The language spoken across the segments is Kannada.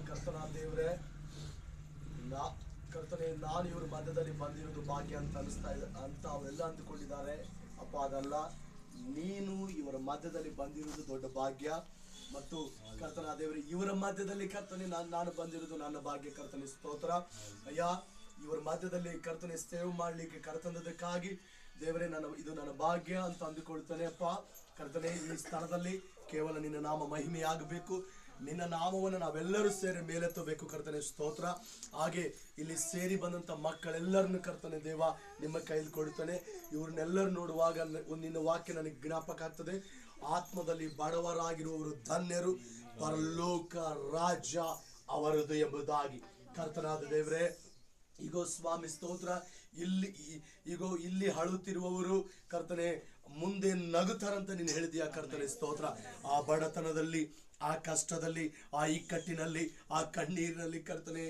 ಕರ್ತನಾದ ದೇವರೇ, ಕರ್ತನೆ, ನಾನು ಇವ್ರ ಮಧ್ಯದಲ್ಲಿ ಬಂದಿರೋದು ಭಾಗ್ಯ ಅಂತ ಅನಿಸ್ತಾ ಇದೆ ಅಂತ ಅವರೆಲ್ಲ ಅಂದುಕೊಂಡಿದ್ದಾರೆ. ಅಪ್ಪ, ಅದಲ್ಲ, ನೀನು ಇವರ ಮಧ್ಯದಲ್ಲಿ ಬಂದಿರುವುದು ದೊಡ್ಡ ಭಾಗ್ಯ. ಮತ್ತು ಕರ್ತನಾದ ದೇವರೇ, ಇವರ ಮಧ್ಯದಲ್ಲಿ ಕರ್ತನೆ ನಾನು ಬಂದಿರೋದು ನನ್ನ ಭಾಗ್ಯ. ಕರ್ತನೆ ಸ್ತೋತ್ರ ಅಯ್ಯ. ಇವರ ಮಧ್ಯದಲ್ಲಿ ಕರ್ತನೆ ಸೇವ್ ಮಾಡ್ಲಿಕ್ಕೆ ಕರ್ತಂದದಕ್ಕಾಗಿ ದೇವರೇ, ಇದು ನನ್ನ ಭಾಗ್ಯ ಅಂತ ಅಂದುಕೊಳ್ತಾನೆ. ಅಪ್ಪ ಕರ್ತನೆ, ಈ ಸ್ಥಳದಲ್ಲಿ ಕೇವಲ ನಿನ್ನ ನಾಮ ಮಹಿಮೆಯಾಗಬೇಕು. ನಿನ್ನ ನಾಮವನ್ನು ನಾವೆಲ್ಲರೂ ಸೇರಿ ಮೇಲೆತ್ತಬೇಕು. ಕರ್ತನೆ ಸ್ತೋತ್ರ. ಹಾಗೆ ಇಲ್ಲಿ ಸೇರಿ ಬಂದಂತ ಮಕ್ಕಳೆಲ್ಲರನ್ನು ಕರ್ತನೆ ದೇವ ನಿಮ್ಮ ಕೈಲಿ ಕೊಡುತ್ತಾನೆ. ಇವ್ರನ್ನೆಲ್ಲರೂ ನೋಡುವಾಗ ನಿನ್ನ ವಾಕ್ಯ ನನಗೆ ಜ್ಞಾಪಕ ಆಗ್ತದೆ. ಆತ್ಮದಲ್ಲಿ ಬಡವರಾಗಿರುವವರು ಧನ್ಯರು, ಪರಲೋಕ ರಾಜ್ಯ ಅವರದು ಎಂಬುದಾಗಿ. ಕರ್ತನಾದ ದೇವರೇ, ಈಗೋ ಸ್ವಾಮಿ ಸ್ತೋತ್ರ, ಇಲ್ಲಿ ಅಳುತ್ತಿರುವವರು ಕರ್ತನೆ ಮುಂದೆ ನಗುತ್ತಾರಂತ ನೀನು ಹೇಳಿದೀಯ. ಕರ್ತನೆ ಸ್ತೋತ್ರ. ಆ ಬಡತನದಲ್ಲಿ, ಆ ಕಷ್ಟದಲ್ಲಿ, ಆ ಇಕ್ಕಟ್ಟಿನಲ್ಲಿ, ಆ ಕಣ್ಣೀರಿನಲ್ಲಿ ಕರ್ತನೆ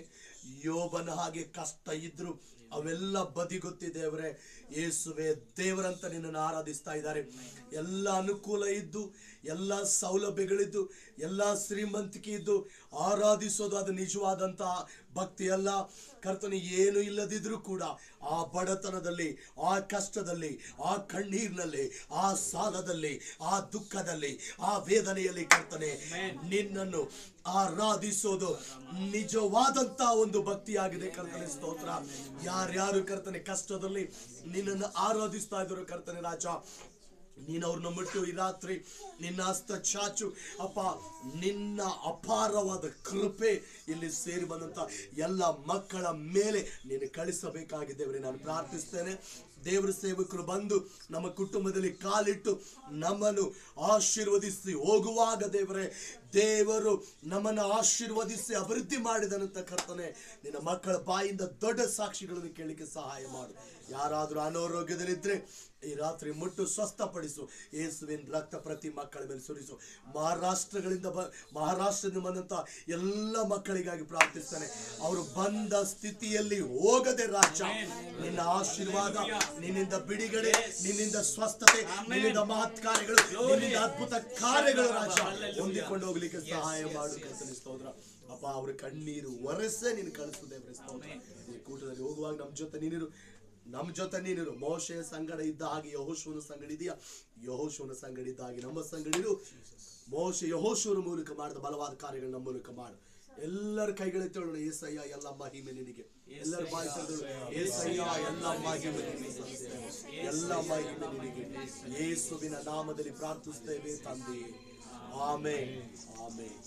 ಯೋಬನ ಹಾಗೆ ಕಷ್ಟ ಇದ್ರು ಅವೆಲ್ಲ ಬದಿಗೊತ್ತಿ ದೇವರೇ ಯೇಸುವೆ ದೇವರಂತ ನಿನ್ನನ್ನು ಆರಾಧಿಸ್ತಾ ಇದ್ದಾರೆ. ಎಲ್ಲ ಅನುಕೂಲ ಇದ್ದು, ಎಲ್ಲ ಸೌಲಭ್ಯಗಳಿದ್ದು, ಎಲ್ಲ ಶ್ರೀಮಂತಿಕೆ ಇದ್ದು ಆರಾಧಿಸೋದು ಅದು ನಿಜವಾದಂತ ಭಕ್ತಿ ಅಲ್ಲ. ಕರ್ತನೆ, ಏನು ಇಲ್ಲದಿದ್ರೂ ಕೂಡ ಆ ಬಡತನದಲ್ಲಿ, ಆ ಕಷ್ಟದಲ್ಲಿ, ಆ ಕಣ್ಣೀರಿನಲ್ಲಿ, ಆ ಸಾಲದಲ್ಲಿ, ಆ ದುಃಖದಲ್ಲಿ, ಆ ವೇದನೆಯಲ್ಲಿ ಕರ್ತನೆ ನಿನ್ನನ್ನು ಆರಾಧಿಸೋದು ನಿಜವಾದಂತ ಒಂದು ಭಕ್ತಿಯಾಗಿದೆ. ಕರ್ತನೆ ಸ್ತೋತ್ರ. ಯಾರ್ಯಾರು ಕರ್ತನೆ ಕಷ್ಟದಲ್ಲಿ ನಿನ್ನನ್ನು ಆರಾಧಿಸ್ತಾ ಇದ್ರು ಕರ್ತನೆ ರಾಜ, ನೀನು ಅವ್ರನ್ನ ಮುಟ್ಟು ಈ ರಾತ್ರಿ ನಿನ್ನ ಹಸ್ತ ಚಾಚು ಅಪ್ಪ. ನಿನ್ನ ಅಪಾರವಾದ ಕೃಪೆ ಇಲ್ಲಿ ಸೇರಿ ಬಂದಂತ ಎಲ್ಲ ಮಕ್ಕಳ ಮೇಲೆ ನೀನು ಕಳಿಸಬೇಕಾಗಿದ್ದೇವೆ ನಾನು ಪ್ರಾರ್ಥಿಸ್ತೇನೆ. ದೇವರ ಸೇವಕರು ಬಂದು ನಮ್ಮ ಕುಟುಂಬದಲ್ಲಿ ಕಾಲಿಟ್ಟು ನಮ್ಮನ್ನು ಆಶೀರ್ವದಿಸಿ ಹೋಗುವಾಗ ದೇವರೇ, ದೇವರು ನಮ್ಮನ್ನು ಆಶೀರ್ವದಿಸಿ ಅಭಿವೃದ್ಧಿ ಮಾಡಿದನಂತ ಕರ್ತನೆ ನಿನ್ನ ಮಕ್ಕಳ ಬಾಯಿಂದ ದೊಡ್ಡ ಸಾಕ್ಷಿಗಳನ್ನು ಕೇಳಲಿಕ್ಕೆ ಸಹಾಯ ಮಾಡು. ಯಾರಾದರೂ ಅನಾರೋಗ್ಯದಲ್ಲಿದ್ರೆ ಈ ರಾತ್ರಿ ಮುಟ್ಟು ಸ್ವಸ್ಥಪಡಿಸು. ಯೇಸುವಿನ ರಕ್ತ ಪ್ರತಿ ಮಕ್ಕಳ ಮೇಲೆ ಸುರಿಸು. ಮಹಾರಾಷ್ಟ್ರದಿಂದ ಬಂದಂತ ಎಲ್ಲ ಮಕ್ಕಳಿಗಾಗಿ ಪ್ರಾರ್ಥಿಸ್ತಾನೆ. ಅವರು ಬಂದ ಸ್ಥಿತಿಯಲ್ಲಿ ಹೋಗದೆ ರಾಜ, ನಿನ್ನ ಆಶೀರ್ವಾದ, ನಿನ್ನಿಂದ ಬಿಡುಗಡೆ, ನಿನ್ನಿಂದ ಸ್ವಸ್ಥತೆ, ನಿನ್ನಿಂದ ಮಹತ್ ಕಾರ್ಯಗಳು, ನಿನ್ನಿಂದ ಅದ್ಭುತ ಕಾರ್ಯಗಳು ರಾಜ ಹೊಂದಿಕೊಂಡು ಹೋಗ್ಲಿಕ್ಕೆ ಸಹಾಯ ಮಾಡು. ಕರ್ತನೆ ಸ್ತೋತ್ರ ಅಪ್ಪ. ಅವ್ರ ಕಣ್ಣೀರು ಒರೆಸೆ ನೀನು ಕಳಿಸುದೇವ್ರೆ ಸ್ತೋತ್ರ. ಈ ಕೂಟದಲ್ಲಿ ಹೋಗುವಾಗ ನಮ್ಮ ಜೊತೆ ನೀನಿರು. ಮೋಶೆಯ ಸಂಗಡ ಇದ್ದ ಹಾಗೆ ಯೆಹೋಶುವನ ಸಂಗಡ ಇದೆಯಾ? ಯೆಹೋಶುವನ ಸಂಗಡ ಇದ್ದ ಹಾಗೆ ನಮ್ಮ ಸಂಗಡಿರು. ಮೋಶೆ ಯೆಹೋಶುವನ ಮೂಲಕ ಮಾಡಿದ ಬಲವಾದ ಕಾರ್ಯಗಳು ನಮ್ಮ ಮೂಲಕ ಮಾಡು. ಎಲ್ಲರ ಕೈಗಳೆತ್ತೋಣ. ಏಸಯ್ಯ, ಎಲ್ಲ ಮಹಿಮೆ ನಿನಗೆ. ಎಲ್ಲರ ಬಾಯಿ ತೆರೆದು ಏಸಯ್ಯ, ಎಲ್ಲ ಮಹಿಮೆ ನಿನಗೆ, ಎಲ್ಲ ಮಹಿಮೆ ನಿನಗೆ. ಯೇಸುವಿನ ನಾಮದಲ್ಲಿ ಪ್ರಾರ್ಥಿಸುತ್ತೇವೆ ತಂದೆಯೇ. Amen, amen.